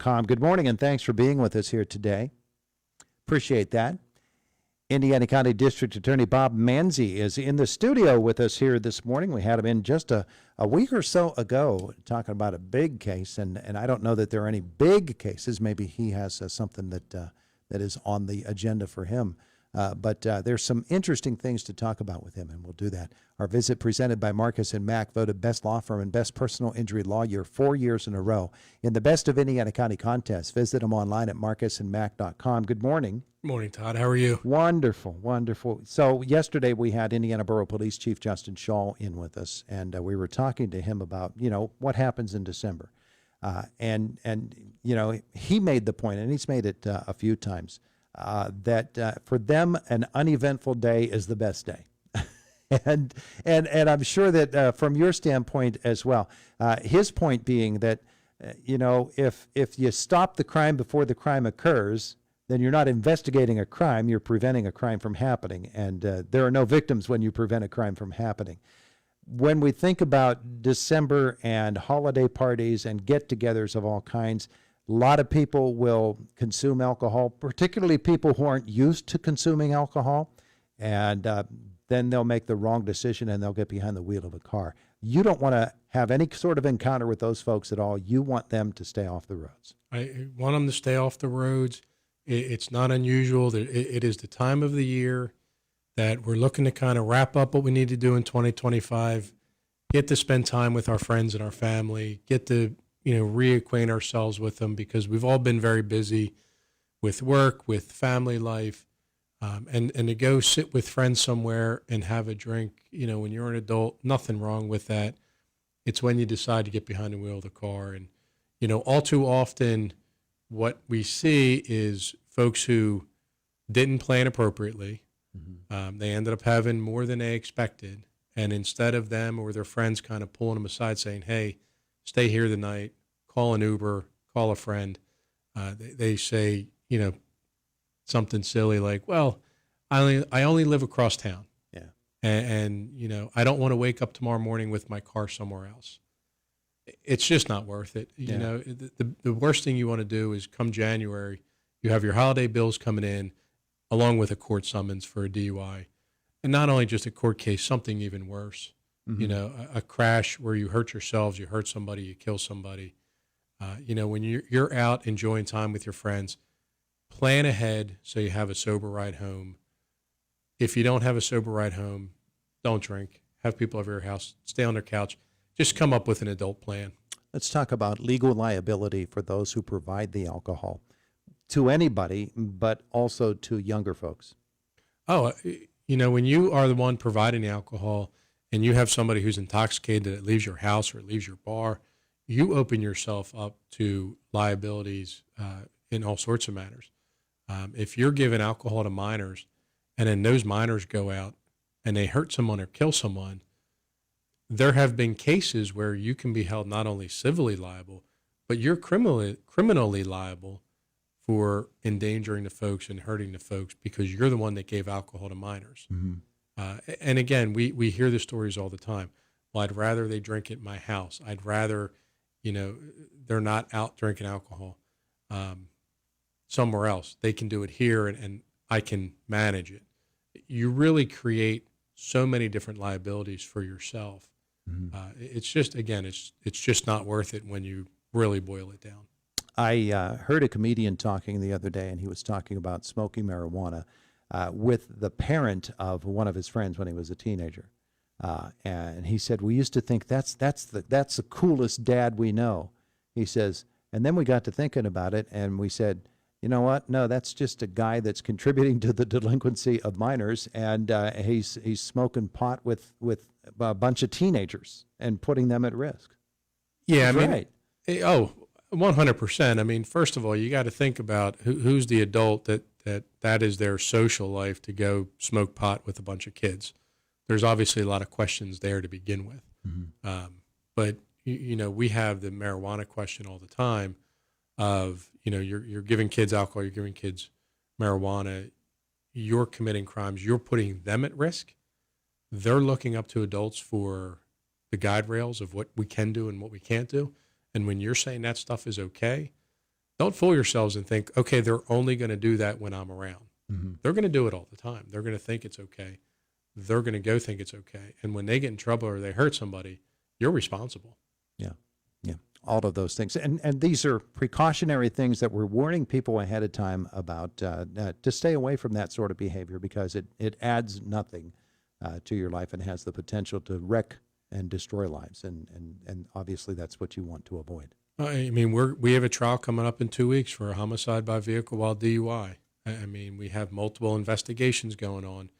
IndianaCountyConstable.com. Good morning, and thanks for being with us here today. Appreciate that. Indiana County District Attorney Bob Manzi is in the studio with us here this morning. We had him in just a week or so ago talking about a big case, and I don't know that there are any big cases. Maybe he has something that is on the agenda for him. But there's some interesting things to talk about with him, and we'll do that. Our visit presented by Marcus & Mack, voted best law firm and best personal injury lawyer 4 years in a row in the Best of Indiana County contest. Visit them online at marcusandmack.com. Good morning. Good morning, Todd. How are you? Wonderful, wonderful. So yesterday we had Indiana Borough Police Chief Justin Shaw in with us, and we were talking to him about, what happens in December. And he made the point, and he's made it a few times, that for them, an uneventful day is the best day. and I'm sure that from your standpoint as well, his point being that, if you stop the crime before the crime occurs, then you're not investigating a crime, you're preventing a crime from happening. And there are no victims when you prevent a crime from happening. When we think about December and holiday parties and get-togethers of all kinds, a lot of people will consume alcohol, particularly people who aren't used to consuming alcohol, and then they'll make the wrong decision and they'll get behind the wheel of a car. You don't want to have any sort of encounter with those folks at all. You want them to stay off the roads. I want them to stay off the roads. It's not unusual. It is the time of the year that we're looking to kind of wrap up what we need to do in 2025, get to spend time with our friends and our family, get to reacquaint ourselves with them, because we've all been very busy with work, with family life, and to go sit with friends somewhere and have a drink, when you're an adult, nothing wrong with that. It's when you decide to get behind the wheel of the car. And, all too often what we see is folks who didn't plan appropriately. Mm-hmm. They ended up having more than they expected. And instead of them or their friends kind of pulling them aside saying, hey, stay here the night, call an Uber, call a friend, they say, something silly like, well, I only live across town. Yeah. And I don't want to wake up tomorrow morning with my car somewhere else. It's just not worth it. Yeah. The worst thing you want to do is come January, you have your holiday bills coming in along with a court summons for a DUI. And not only just a court case, something even worse. Mm-hmm. A crash where you hurt yourselves, you hurt somebody, you kill somebody. When you're out enjoying time with your friends, plan ahead so you have a sober ride home. If you don't have a sober ride home, don't drink. Have people over your house, stay on their couch. Just come up with an adult plan. Let's talk about legal liability for those who provide the alcohol to anybody, but also to younger folks. Oh, when you are the one providing the alcohol and you have somebody who's intoxicated that leaves your house or leaves your bar, you open yourself up to liabilities in all sorts of matters. If you're giving alcohol to minors and then those minors go out and they hurt someone or kill someone, there have been cases where you can be held not only civilly liable, but you're criminally liable for endangering the folks and hurting the folks because you're the one that gave alcohol to minors. Mm-hmm. And again, we hear the stories all the time. Well, I'd rather they drink at my house. I'd rather, they're not out drinking alcohol somewhere else. They can do it here and I can manage it. You really create so many different liabilities for yourself. Mm-hmm. It's just, again, it's just not worth it when you really boil it down. I heard a comedian talking the other day, and he was talking about smoking marijuana with the parent of one of his friends when he was a teenager. And he said, we used to think that's the coolest dad we know. He says, and then we got to thinking about it, and we said, you know what? No, that's just a guy that's contributing to the delinquency of minors, and he's smoking pot with a bunch of teenagers and putting them at risk. Yeah, that's I mean, right. 100%. I mean, first of all, you got to think about who's the adult that is their social life to go smoke pot with a bunch of kids. There's obviously a lot of questions there to begin with. Mm-hmm. But we have the marijuana question all the time of, you're giving kids alcohol, you're giving kids marijuana, you're committing crimes, you're putting them at risk. They're looking up to adults for the guide rails of what we can do and what we can't do. And when you're saying that stuff is okay, don't fool yourselves and think, okay, they're only going to do that when I'm around. Mm-hmm. They're going to do it all the time. They're going to think it's okay. They're going to go think it's okay. And when they get in trouble or they hurt somebody, you're responsible. Yeah. Yeah. All of those things. And these are precautionary things that we're warning people ahead of time about to stay away from that sort of behavior, because it adds nothing to your life and has the potential to wreck and destroy lives. And obviously that's what you want to avoid. I mean, we have a trial coming up in 2 weeks for a homicide by vehicle while DUI. I mean, we have multiple investigations going on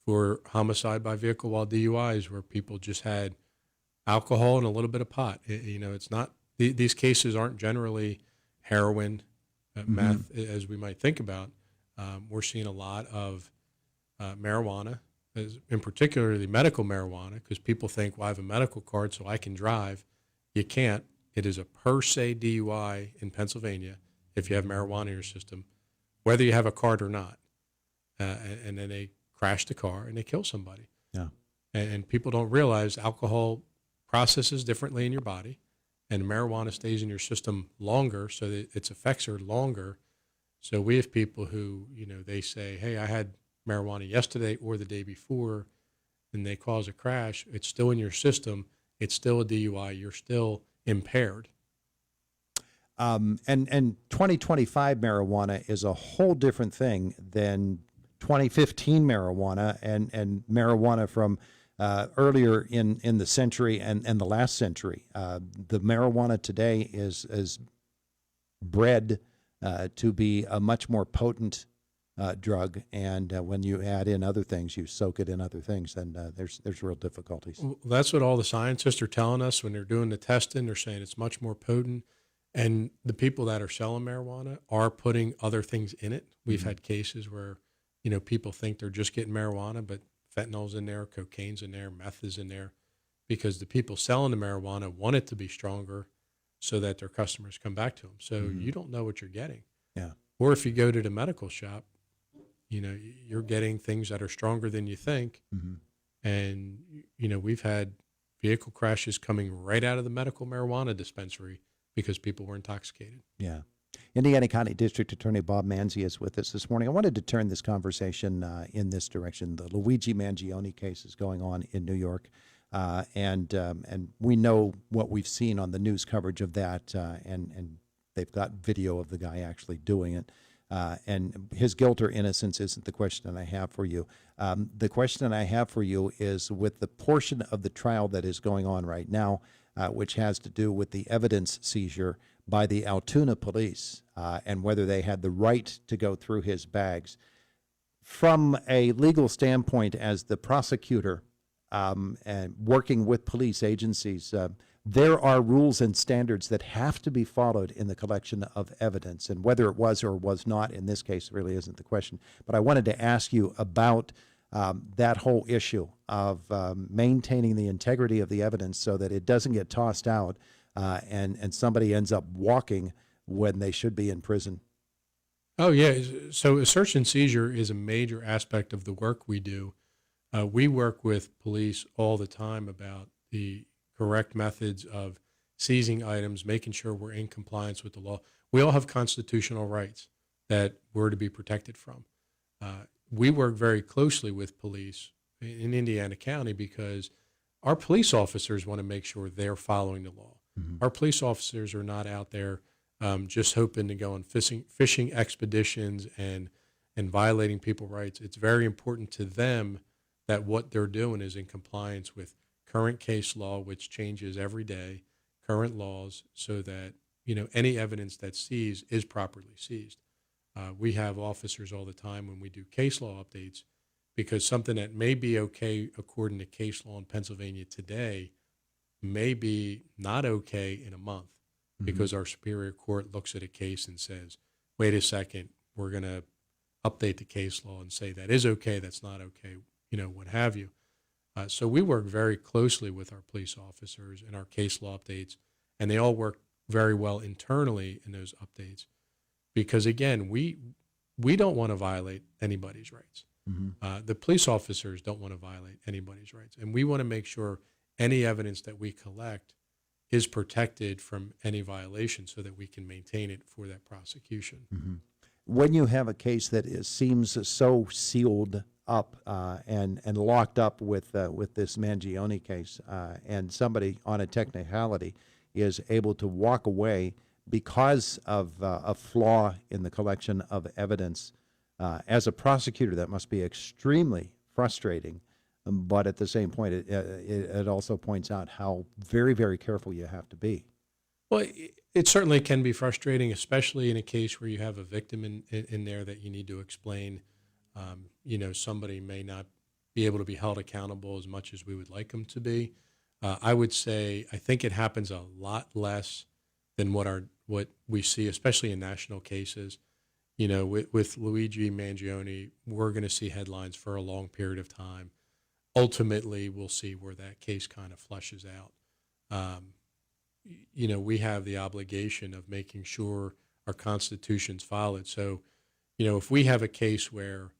for homicide by vehicle while DUIs where people just had alcohol and a little bit of pot. It's not, these cases aren't generally heroin, meth, as we might think about. We're seeing a lot of marijuana, in particularly medical marijuana, because people think, well, I have a medical card so I can drive. You can't. It is a per se DUI in Pennsylvania if you have marijuana in your system, whether you have a card or not. And then they crash the car and they kill somebody. Yeah. And people don't realize alcohol processes differently in your body, and marijuana stays in your system longer, so that its effects are longer. So we have people who, they say, hey, I had marijuana yesterday or the day before, and they cause a crash. It's still in your system. It's still a DUI. You're still impaired. And 2025 marijuana is a whole different thing than 2015 marijuana and marijuana from earlier in the century and the last century. The marijuana today is bred to be a much more potent drug, and when you add in other things, you soak it in other things, then there's real difficulties. Well, that's what all the scientists are telling us when they're doing the testing. They're saying it's much more potent, and the people that are selling marijuana are putting other things in it. We've had cases where, people think they're just getting marijuana, but fentanyl's in there, cocaine's in there, meth is in there, because the people selling the marijuana want it to be stronger so that their customers come back to them. So you don't know what you're getting. Yeah. Or if you go to the medical shop, you're getting things that are stronger than you think. And, we've had vehicle crashes coming right out of the medical marijuana dispensary because people were intoxicated. Yeah. Indiana County District Attorney Bob Manzi is with us this morning. I wanted to turn this conversation in this direction. The Luigi Mangione case is going on in New York, and we know what we've seen on the news coverage of that, and they've got video of the guy actually doing it. And his guilt or innocence isn't the question I have for you. The question I have for you is with the portion of the trial that is going on right now, which has to do with the evidence seizure by the Altoona police and whether they had the right to go through his bags. From a legal standpoint, as the prosecutor and working with police agencies, there are rules and standards that have to be followed in the collection of evidence, and whether it was or was not in this case really isn't the question. But I wanted to ask you about that whole issue of maintaining the integrity of the evidence so that it doesn't get tossed out and somebody ends up walking when they should be in prison. Oh, yeah. So a search and seizure is a major aspect of the work we do. We work with police all the time about the correct methods of seizing items, making sure we're in compliance with the law. We all have constitutional rights that we're to be protected from. We work very closely with police in Indiana County because our police officers want to make sure they're following the law. Our police officers are not out there just hoping to go on fishing expeditions and violating people's rights. It's very important to them that what they're doing is in compliance with current case law, which changes every day, current laws, so that any evidence that's seized is properly seized. We have officers all the time when we do case law updates, because something that may be okay according to case law in Pennsylvania today may be not okay in a month, because our Superior Court looks at a case and says, wait a second, we're going to update the case law and say that is okay, that's not okay, what have you. So we work very closely with our police officers in our case law updates, and they all work very well internally in those updates because, again, we don't want to violate anybody's rights. The police officers don't want to violate anybody's rights, and we want to make sure any evidence that we collect is protected from any violation so that we can maintain it for that prosecution. Mm-hmm. When you have a case that seems so sealed up and locked up with this Mangione case, and somebody on a technicality is able to walk away because of a flaw in the collection of evidence, as a prosecutor, that must be extremely frustrating. But at the same point, it also points out how very, very careful you have to be. Well, it certainly can be frustrating, especially in a case where you have a victim in there that you need to explain. Somebody may not be able to be held accountable as much as we would like them to be. I would say I think it happens a lot less than what we see, especially in national cases. With Luigi Mangione, we're going to see headlines for a long period of time. Ultimately, we'll see where that case kind of flushes out. We have the obligation of making sure our Constitution's followed. So, if we have a case where,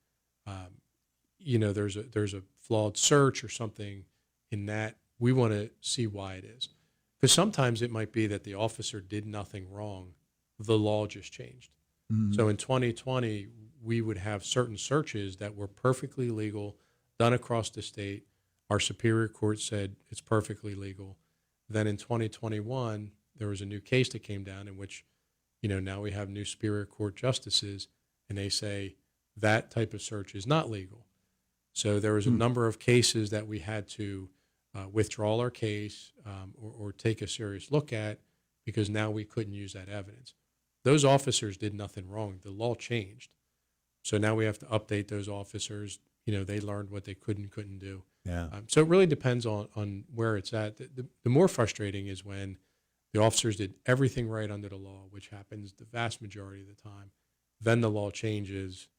there's a flawed search or something in that, we want to see why it is. Because sometimes it might be that the officer did nothing wrong. The law just changed. Mm-hmm. So in 2020, we would have certain searches that were perfectly legal, done across the state. Our Superior Court said it's perfectly legal. Then in 2021, there was a new case that came down in which, now we have new Superior Court justices, and they say that type of search is not legal. So there was a number of cases that we had to withdraw our case or take a serious look at because now we couldn't use that evidence. Those officers did nothing wrong. The law changed. So now we have to update those officers. They learned what they could and couldn't do. Yeah. So it really depends on where it's at. The more frustrating is when the officers did everything right under the law, which happens the vast majority of the time. Then the law changes.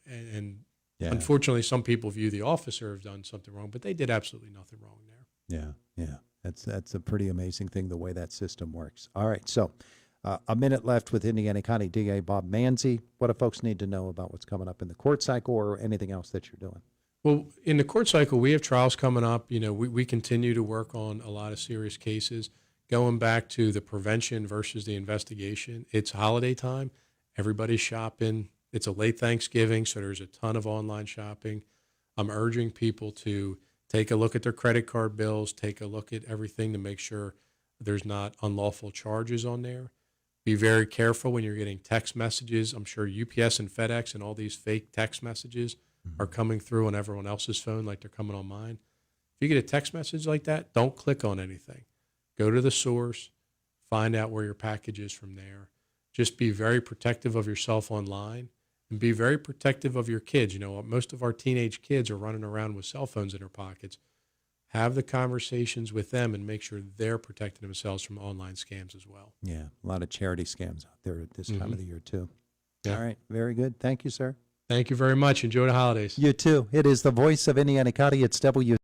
And yeah. Unfortunately, some people view the officer have done something wrong, but they did absolutely nothing wrong there. Yeah. That's a pretty amazing thing, the way that system works. All right, so a minute left with Indiana County DA Bob Manzi. What do folks need to know about what's coming up in the court cycle or anything else that you're doing? Well, in the court cycle, we have trials coming up. We continue to work on a lot of serious cases. Going back to the prevention versus the investigation, it's holiday time. Everybody's shopping. It's a late Thanksgiving, so there's a ton of online shopping. I'm urging people to take a look at their credit card bills, take a look at everything to make sure there's not unlawful charges on there. Be very careful when you're getting text messages. I'm sure UPS and FedEx and all these fake text messages are coming through on everyone else's phone like they're coming on mine. If you get a text message like that, don't click on anything. Go to the source, find out where your package is from there. Just be very protective of yourself online and be very protective of your kids. Most of our teenage kids are running around with cell phones in their pockets. Have the conversations with them and make sure they're protecting themselves from online scams as well. Yeah, a lot of charity scams out there at this time of the year, too. Yeah. All right, very good. Thank you, sir. Thank you very much. Enjoy the holidays. You too. It is the voice of Indiana County. It's